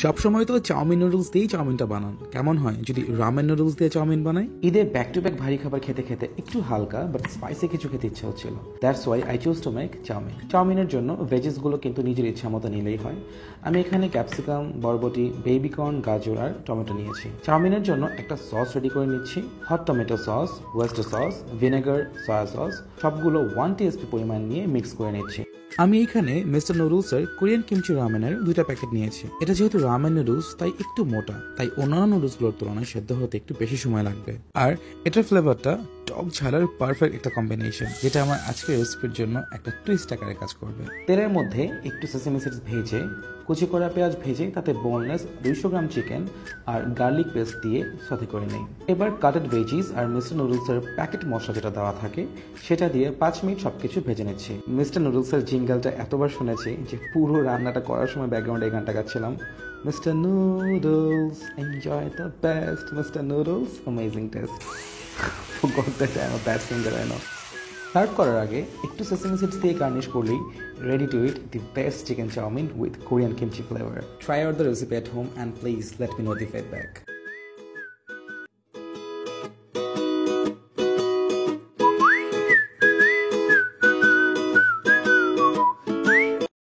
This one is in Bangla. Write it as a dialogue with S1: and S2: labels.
S1: সবসময় তো চাউমিন নুডলস দিয়েই চাউমিনটা বানান, কেমন হয় যদি রামেন নুডলস দিয়ে চাউমিন বানাই?
S2: ঈদে ব্যাক টু ব্যাক ভারী খাবার খেতে খেতে একটু হালকা বাট স্পাইসি কিছু খেতে ইচ্ছা হচ্ছিল। That's why I choose to make chowmein. চাউমিনের জন্য ভেজেসগুলো কিন্তু নিজের ইচ্ছা মতো নিলেই হয়। আমি এখানে ক্যাপসিকাম, বরবটি, বেবিকর্ন, গাজর আর টমেটো নিয়েছি। চাউমিনের জন্য একটা সস রেডি করে নিচ্ছি। Hot tomato sauce, oyster sauce, vinegar, soya sauce সবগুলো 1 টিস্পুন পরিমাণ নিয়ে মিক্স করে নিচ্ছি।
S1: আমি এখানে মিস্টার নুডলসের কোরিয়ান কিমচি রামেনের 2টা প্যাকেট নিয়েছি। এটা যেহেতু রামেন নুডলস তাই একটু মোটা, তাই অন্যান্য নুডলসগুলোর তুলনায় সেদ্ধ হতে একটু বেশি সময় লাগবে। আর এটার ফ্লেভারটা টক ঝালের পারফেক্ট একটা কম্বিনেশন, যেটা আমার আজকের রেসিপির জন্য একটা টুইস্ট আকারে কাজ করবে।
S2: তেলের মধ্যে একটু সেসামি সিডস ভেজে, কুচি করা পেঁয়াজ ভেজে তাতে বোনলেস 200 গ্রাম চিকেন আর গার্লিক পেস্ট দিয়ে সতে করে নেই। এবার কাটেড ভেজিস আর মিস্টার নুডলসের প্যাকেট মশলা যেটা দেওয়া থাকে সেটা দিয়ে 5 মিনিট সবকিছু ভেজে নিচ্ছি। মিস্টার নুডলসের জিঙ্গলটা এতবার শুনেছি যে পুরো রান্নাটা করার সময় ব্যাকগ্রাউন্ডে এই গানটা গাচ্ছিলাম। Mr Noodles enjoy the best, Mr Noodles amazing taste. Forgot that I'm a bad singer, I know. Serve করার আগে একটু সেসামি সিডস দিয়ে গার্নিশ করলেই ready to eat the best chicken chowmein with Korean kimchi flavour. Try out the recipe at home and please let me know the feedback.